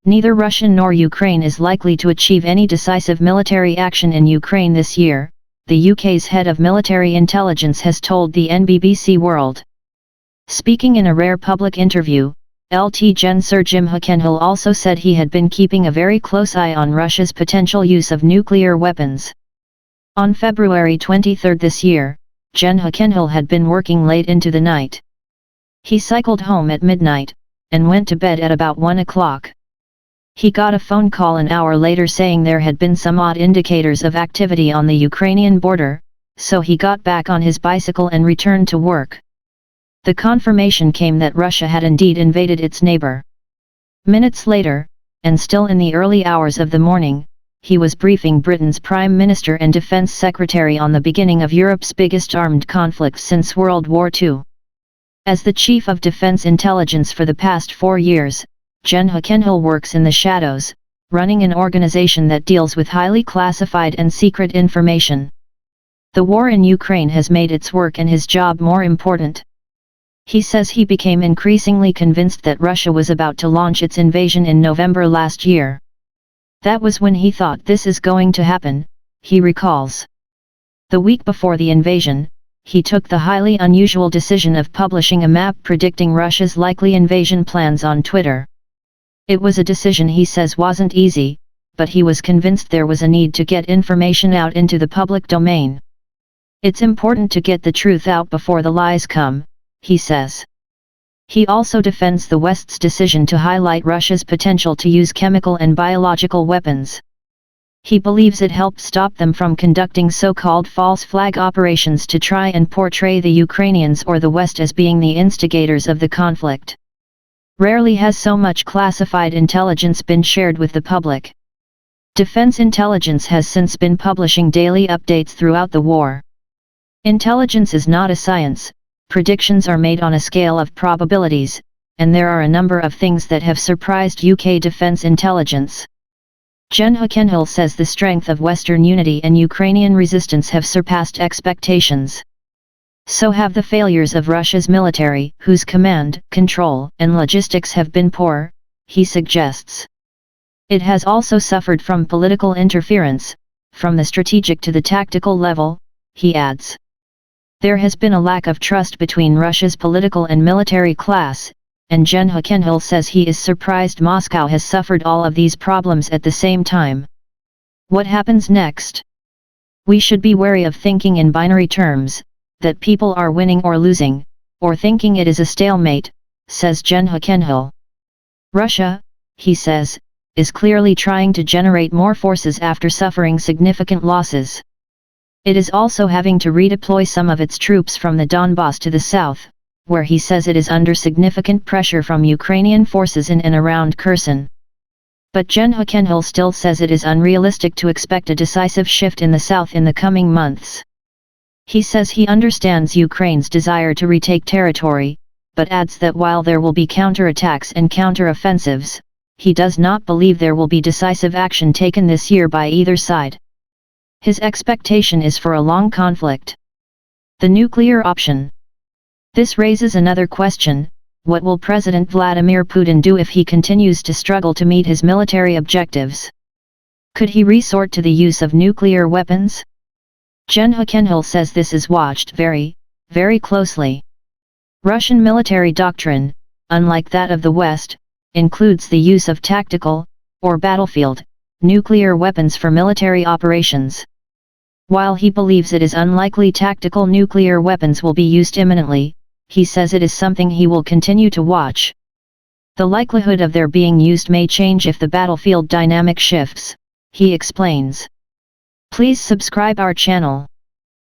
Neither Russia nor Ukraine is likely to achieve any decisive military action in Ukraine this year, the UK's head of military intelligence has told the NBBC World. Speaking in a rare public interview, LT Gen Sir Jim Hackenhill also said he had been keeping a very close eye on Russia's potential use of nuclear weapons. On February 23 this year, Gen Hackenhill had been working late into the night. He cycled home at midnight, and went to bed at about 1 o'clock. He got a phone call an hour later saying there had been some odd indicators of activity on the Ukrainian border, so he got back on his bicycle and returned to work. The confirmation came that Russia had indeed invaded its neighbor. Minutes later, and still in the early hours of the morning, he was briefing Britain's Prime Minister and Defence Secretary on the beginning of Europe's biggest armed conflict since World War II. As the Chief of Defence Intelligence for the past 4 years, Gen Hackenhill works in the shadows, running an organization that deals with highly classified and secret information. The war in Ukraine has made its work and his job more important. He says he became increasingly convinced that Russia was about to launch its invasion in November last year. That was when he thought this is going to happen, he recalls. The week before the invasion, he took the highly unusual decision of publishing a map predicting Russia's likely invasion plans on Twitter. It was a decision he says wasn't easy, but he was convinced there was a need to get information out into the public domain. It's important to get the truth out before the lies come, he says. He also defends the West's decision to highlight Russia's potential to use chemical and biological weapons. He believes it helped stop them from conducting so-called false flag operations to try and portray the Ukrainians or the West as being the instigators of the conflict. Rarely has so much classified intelligence been shared with the public. Defense intelligence has since been publishing daily updates throughout the war. Intelligence is not a science. Predictions are made on a scale of probabilities, and there are a number of things that have surprised UK defense intelligence. Gen Hackenhill says the strength of Western unity and Ukrainian resistance have surpassed expectations. So have the failures of Russia's military, whose command, control, and logistics have been poor, he suggests. It has also suffered from political interference, from the strategic to the tactical level, he adds. There has been a lack of trust between Russia's political and military class, and Gen Hackenhill says he is surprised Moscow has suffered all of these problems at the same time. What happens next? We should be wary of thinking in binary terms, that people are winning or losing, or thinking it is a stalemate, says Gen Hackenhill. Russia, he says, is clearly trying to generate more forces after suffering significant losses. It is also having to redeploy some of its troops from the Donbass to the south, where he says it is under significant pressure from Ukrainian forces in and around Kherson. But Gen Hackenhill still says it is unrealistic to expect a decisive shift in the south in the coming months. He says he understands Ukraine's desire to retake territory, but adds that while there will be counterattacks and counteroffensives, he does not believe there will be decisive action taken this year by either side. His expectation is for a long conflict. The nuclear option. This raises another question: what will President Vladimir Putin do if he continues to struggle to meet his military objectives? Could he resort to the use of nuclear weapons? Gen Hackenhill says this is watched very, very closely. Russian military doctrine, unlike that of the West, includes the use of tactical, or battlefield, nuclear weapons for military operations. While he believes it is unlikely tactical nuclear weapons will be used imminently, he says it is something he will continue to watch. The likelihood of their being used may change if the battlefield dynamic shifts, he explains. Please subscribe our channel.